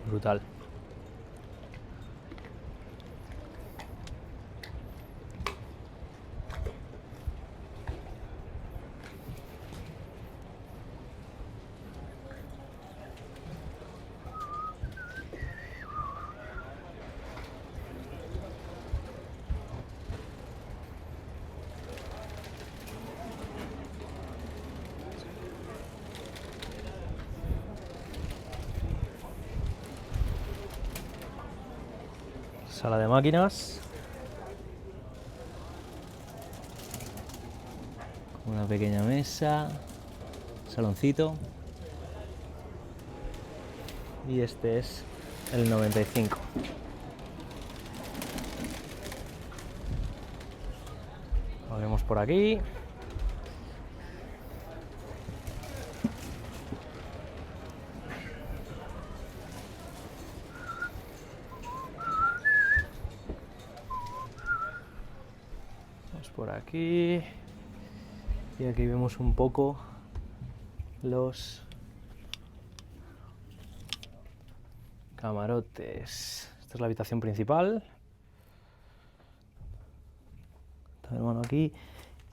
Brutal. Sala de máquinas. Una pequeña mesa. Saloncito. Y este es el 95. Volvemos por aquí. Vamos por aquí. Y aquí vemos un poco los camarotes. Esta es la habitación principal. Está mi hermano aquí.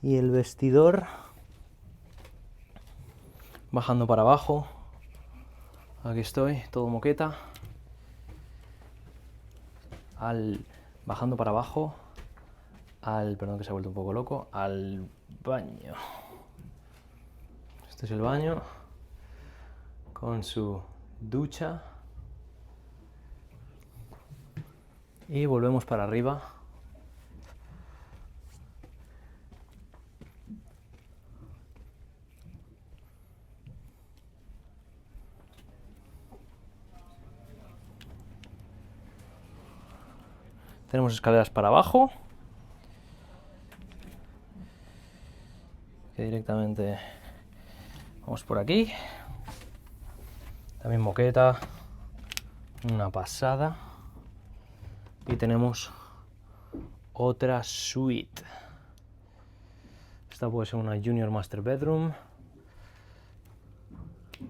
Y el vestidor. Bajando para abajo. Aquí estoy, todo moqueta. Bajando para abajo. Perdón que se ha vuelto un poco loco. Al baño. Este es el baño. Con su ducha. Y volvemos para arriba. Tenemos escaleras para abajo. Que directamente vamos por aquí. También moqueta. Una pasada. Y tenemos otra suite. Esta puede ser una Junior Master Bedroom.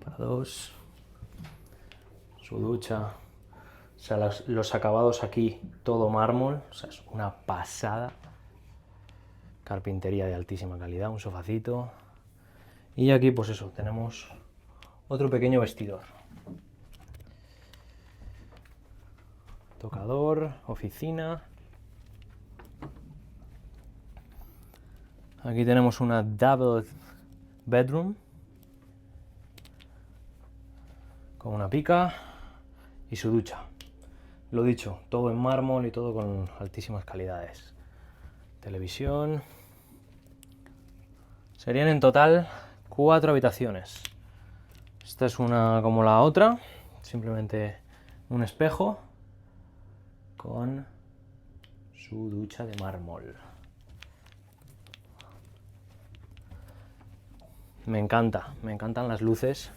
Para dos. Su ducha. O sea, los acabados aquí, todo mármol. O sea, es una pasada. Carpintería de altísima calidad. Un sofacito. Y aquí, pues eso, tenemos otro pequeño vestidor. Tocador, oficina. Aquí tenemos una double bedroom. Con una pica y su ducha. Lo dicho, todo en mármol y todo con altísimas calidades. Televisión. Serían en total 4 habitaciones. Esta es una como la otra, simplemente un espejo con su ducha de mármol. Me encantan las luces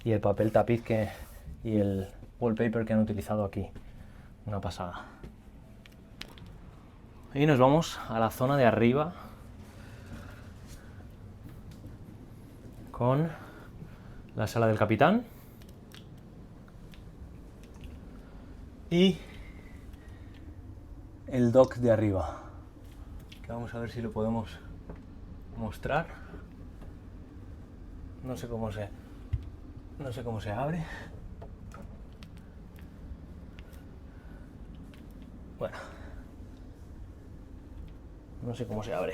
y el papel tapiz y el wallpaper que han utilizado aquí. Una pasada. Y nos vamos a la zona de arriba con la sala del capitán y el dock de arriba, que vamos a ver si lo podemos mostrar. No sé cómo se abre. Bueno, no sé cómo se abre.